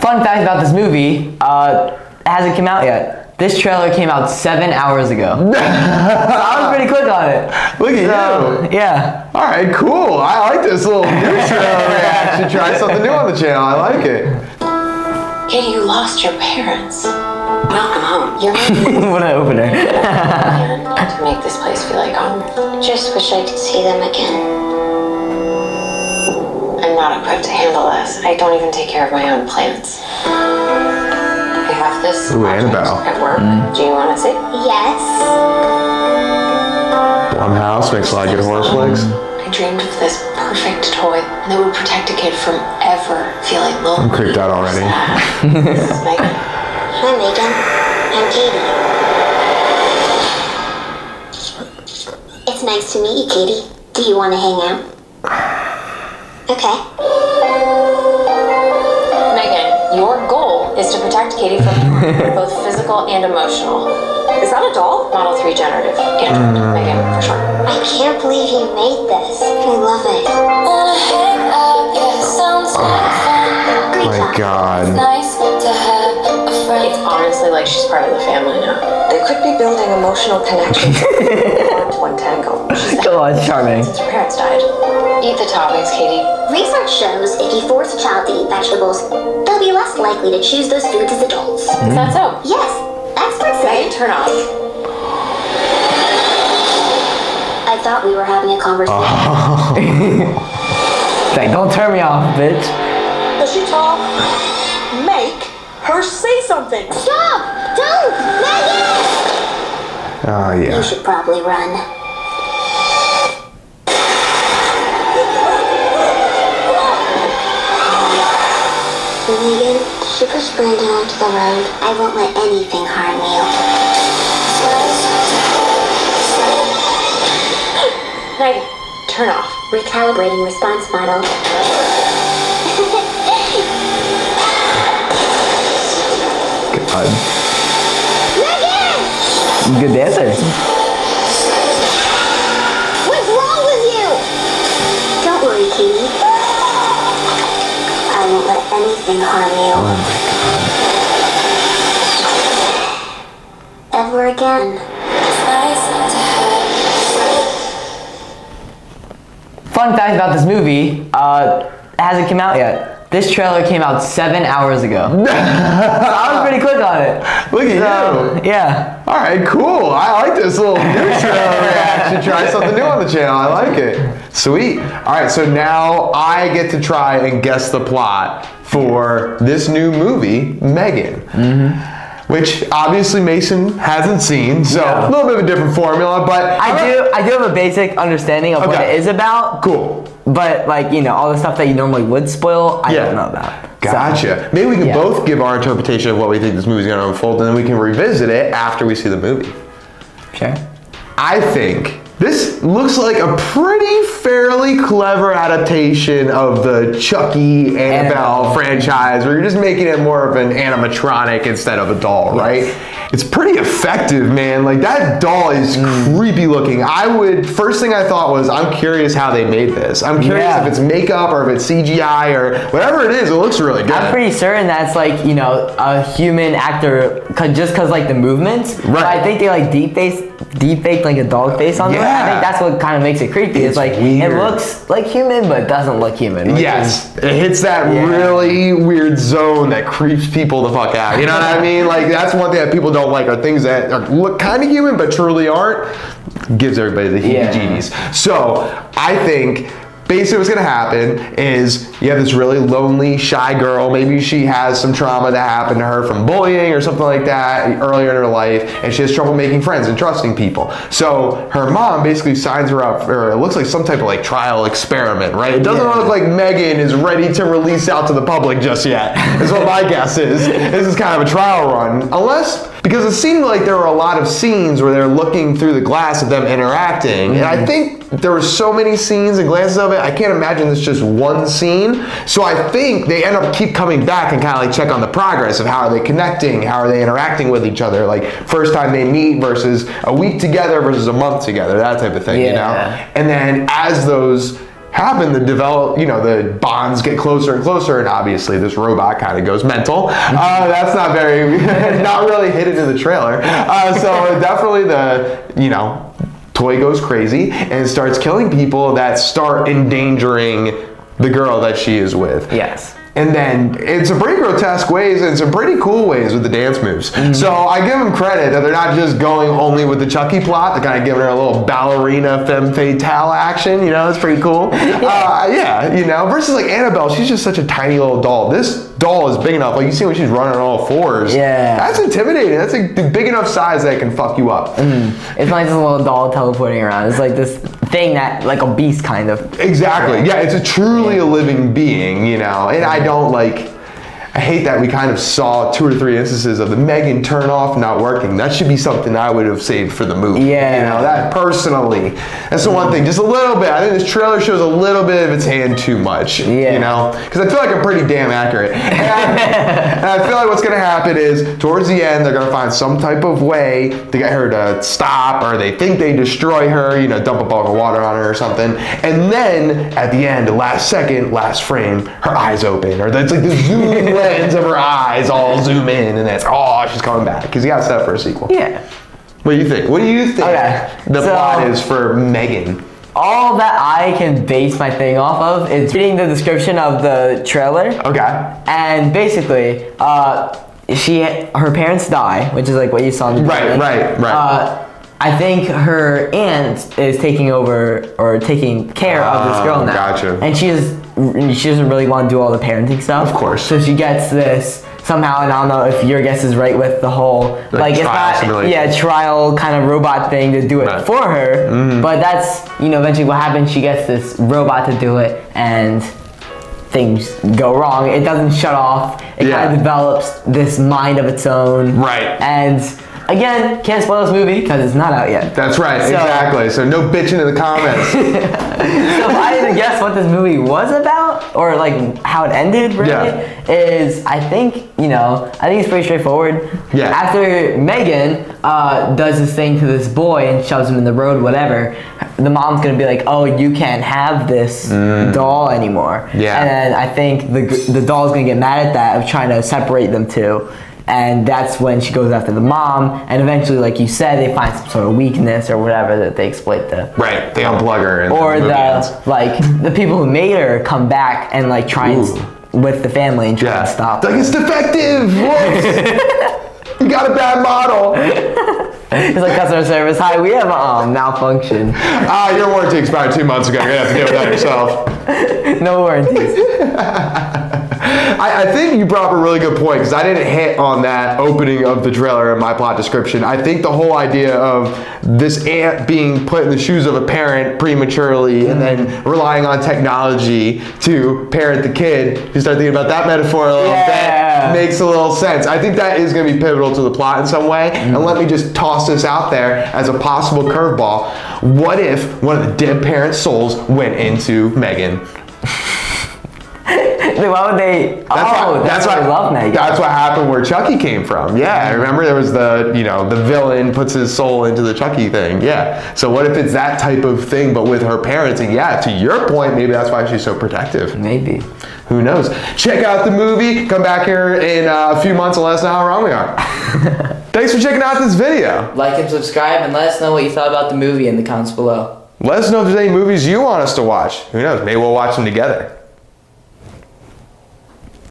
Fun fact about this movie, it hasn't come out yet. This trailer came out 7 hours ago. So I was pretty quick on it. Look at you. Yeah. All right, cool. I like this little new trailer reaction. Try something new on the channel. I like it. Katie, you lost your parents. Welcome home. You're What an opener. to make this place feel like home. Just wish I could see them again. I'm not equipped to handle this. I don't even take care of my own plants. I have this Ooh, project Annabelle. at work. Do you want to see? Yes. One house makes a lot of good horror flicks. I dreamed of this perfect toy that would protect a kid from ever feeling lonely. I'm creeped out already. This is Megan. Hi, Megan. I'm Katie. It's nice to meet you, Katie. Do you want to hang out? Okay. Megan, your goal is to protect Katie from harm, both physical and emotional. Is that a doll? Model 3 generative. Android. Megan, for sure. I can't believe you made this. I love it. Wanna hang out, yeah, sounds like fun. Great My job. God. Nice to have a It's friend. honestly like she's part of the family now. They could be building emotional connections hard to untangle. She's the Oh, it's charming. since her parents died. Eat the toppings, Katie. Research shows if you force a child to eat vegetables, they'll be less likely to choose those foods as adults. Is that so? Yes, experts say. Megan, turn off. I thought we were having a conversation. It's like, don't turn me off, bitch. Does she talk? Make her say something. Stop! Don't! Megan! Oh, yeah. You should probably run. Megan, she pushed Brandon onto the road. I won't let anything harm you. Megan, turn off. Recalibrating response model. God. Megan! Good dancer. What's wrong with you? Don't worry, Katie. I won't let anything harm you. Ever again. Nice to have. Fun fact about this movie, it hasn't come out yet. This trailer came out 7 hours ago. So I was pretty quick on it. Look at you. Yeah. All right, cool. I like this little new trailer reaction. Try something new on the channel. I like it. Sweet. All right, so now I get to try and guess the plot for this new movie, M3GAN. Which obviously Mason hasn't seen, so Yeah. a little bit of a different formula, but I do have a basic understanding of what Okay. it is about. cool. But like, you know, all the stuff that you normally would spoil, I Yeah. don't know about. Gotcha. Maybe we can Yeah. both give our interpretation of what we think this movie's going to unfold, and then we can revisit it after we see the movie. Sure. I think this looks like a pretty fairly clever adaptation of the Chucky Annabelle franchise, where you're just making it more of an animatronic instead of a doll, right? It's pretty effective, man. Like, that doll is creepy looking. First thing I thought was, I'm curious how they made this. I'm curious Yeah. if it's makeup or if it's CGI or whatever it is. It looks really good. I'm pretty certain that's like, you know, a human actor, just cause like the movements. Right. But I think they like deep faked like a dog face on there. I Yeah. think that's what kind of makes it creepy. It's It's like, weird. it looks like human, but doesn't look human. which Yes, it hits that Yeah. really weird zone that creeps people the fuck out. You know what I mean? Like, that's one thing that people don't like, are things that look kind of human but truly aren't. Gives everybody the heebie-jeebies. So I think basically what's gonna happen is you have this really lonely, shy girl. Maybe she has some trauma that happened to her from bullying or something like that earlier in her life, and she has trouble making friends and trusting people. So her mom basically signs her up for, it looks like some type of like trial experiment, right? It doesn't look like M3GAN is ready to release out to the public just yet, is what my guess is. This is kind of a trial run. Unless, because it seemed like there were a lot of scenes where they're looking through the glass of them interacting, and I think there were so many scenes and glances of it, I can't imagine it's just one scene. So I think they end up keep coming back and kind of like check on the progress of how are they connecting, how are they interacting with each other, like first time they meet versus a week together versus a month together, that type of thing, you know? Yeah. And then as those happen, the bonds get closer and closer, and obviously this robot kind of goes mental. That's not not really hidden in the trailer. So definitely toy goes crazy and starts killing people that start endangering the girl that she is with. Yes. And then in some pretty grotesque ways and some pretty cool ways with the dance moves. So I give them credit that they're not just going only with the Chucky plot. They're kind of giving her a little ballerina femme fatale action. It's pretty cool. Versus like Annabelle, she's just such a tiny little doll. This doll is big enough. Like you see when she's running on all fours. Yeah. That's intimidating. That's a big enough size that it can fuck you up. It's not just a little doll teleporting around. It's like this thing that, like a beast kind of. Exactly. Yeah, it's a truly a living being, And I hate that we kind of saw 2 or 3 instances of the M3GAN turn off not working. That should be something I would have saved for the movie. Yeah. That personally. That's the one thing. Just a little bit. I think this trailer shows a little bit of its hand too much. Yeah. Because I feel like I'm pretty damn accurate. And I feel like what's going to happen is towards the end, they're going to find some type of way to get her to stop, or they think they destroy her, dump a bucket of water on her or something. And then at the end, the last second, last frame, her eyes open. Or that's like the zoom lens of her eyes all zoom in, and that's she's coming back, because you got set for a sequel. Yeah. What do you think? The plot is for M3GAN? All that I can base my thing off of is reading the description of the trailer. Okay. And basically, her parents die, which is like what you saw in the beginning. Right. I think her aunt is taking over or taking care of this girl now. Gotcha. And she doesn't really want to do all the parenting stuff. Of course. So she gets this somehow, and I don't know if your guess is right with the whole it's not trial kind of robot thing to do it for her. But that's eventually what happens. She gets this robot to do it, and things go wrong. It doesn't shut off. It kind of develops this mind of its own. Right. And again, can't spoil this movie because it's not out yet. That's right, exactly. So no bitching in the comments. So if I had to guess what this movie was about, or like how it ended, really, is I think it's pretty straightforward. Yeah. After M3GAN does this thing to this boy and shoves him in the road, whatever, the mom's gonna be like, "Oh, you can't have this doll anymore." Yeah. And then I think the doll's gonna get mad at that of trying to separate them two. And that's when she goes after the mom, and eventually, like you said, they find some sort of weakness or whatever that they exploit Right, they unplug her. And or the people who made her come back and like try and with the family and try and stop. Like, it's defective. Whoops. You got a bad model. It's like customer service. Hi, we have a malfunction. Your warranty expired 2 months ago. You're gonna have to deal with that yourself. No warranties. I think you brought up a really good point, because I didn't hit on that opening of the trailer in my plot description. I think the whole idea of this aunt being put in the shoes of a parent prematurely and then relying on technology to parent the kid, you start thinking about that metaphor a little bit, makes a little sense. I think that is going to be pivotal to the plot in some way. And let me just toss this out there as a possible curveball. What if one of the dead parents' souls went into M3GAN? Why would they? That's why I love M3GAN. That's what happened where Chucky came from. Yeah, I remember there was the villain puts his soul into the Chucky thing. Yeah. So what if it's that type of thing, but with her parents? And to your point, maybe that's why she's so protective. Maybe. Who knows? Check out the movie. Come back here in a few months and let us know how wrong we are. Thanks for checking out this video. Like and subscribe, and let us know what you thought about the movie in the comments below. Let us know if there's any movies you want us to watch. Who knows? Maybe we'll watch them together.